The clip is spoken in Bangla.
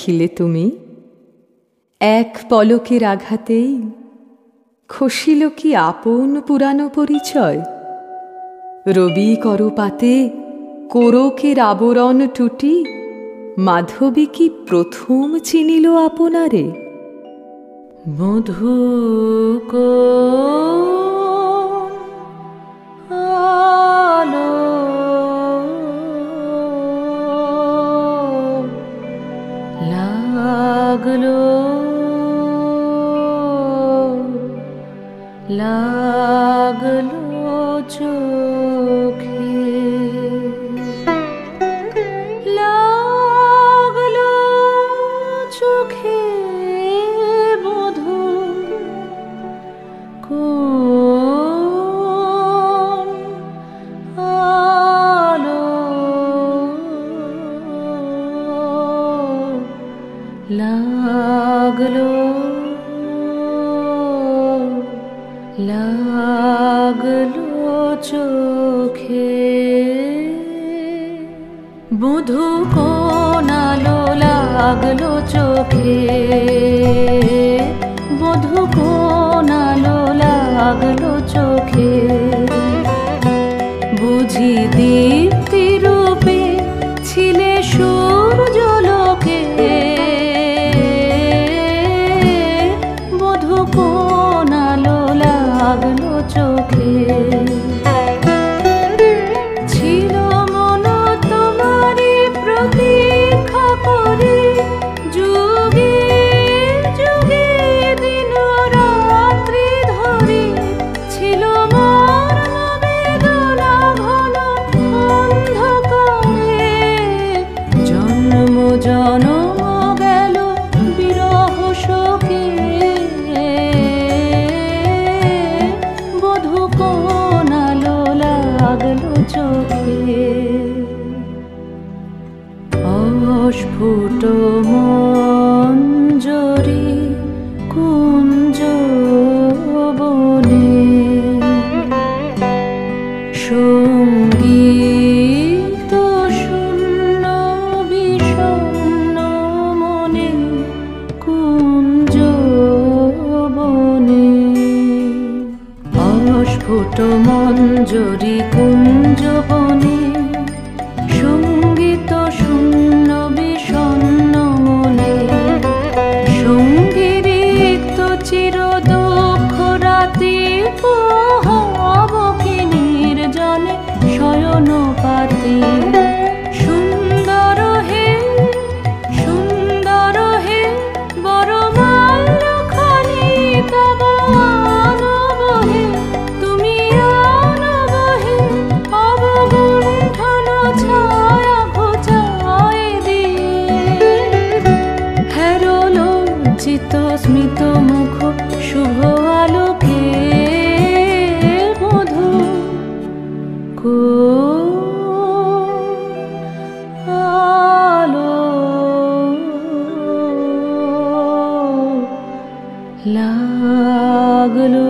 দেখিলে তুমি, এক পলকের আঘাতেই খসিল কি আপন পুরানো পরিচয়। রবি করপাতে কোরকের আবরণ টুটি, মাধবী কি প্রথম চিনিল আপনারে। মধুক আলো লাগলো লাগলো চোখে, লাগলো চোখে মধু কোন আলো লাগলো লাগলো চোখে। মধু কোন আলো লাগলো চোখে, মধু কোন আলো লাগলো চোখে। বুঝি দীপ্তি রূপে ছিলে সূর্যলোকে, মধু কোন আলো লাগলো চোখে। ছিল মন তোমারি প্রতীক্ষা করে, যুগে যুগে দিন রাত্রি ধরে। ছিল মোর বেদনা ঘন অন্ধকারে, জন্ম জনম গেল বিরহ শোকে। মধু কোন আলো লাগলো চোখে। অস্ফুট মঞ্জরি কুঞ্জ বনে, সঙ্গীত শূন্য বিষণ্ণ মনে কুঞ্জ বনে। অস্ফুট মঞ্জরি কুঞ্জ বনে, সঙ্গীত শূন্য বিষণ্ণ মনে। সঙ্গীরিক্ত চির দুঃখ রাতি পোহাব কি নির্জনে শয়ন পাতি। সুন্দর হে সুন্দর হে বরমাল্যখানি তব আনব হে, তুমি আনব হে অবগুণ্ঠন ছায়া ঘোচায় দিয়ে। হেরো লজ্জিত স্মিত মুখ শুভ আলোকে, মধু কোন আলো লাগলো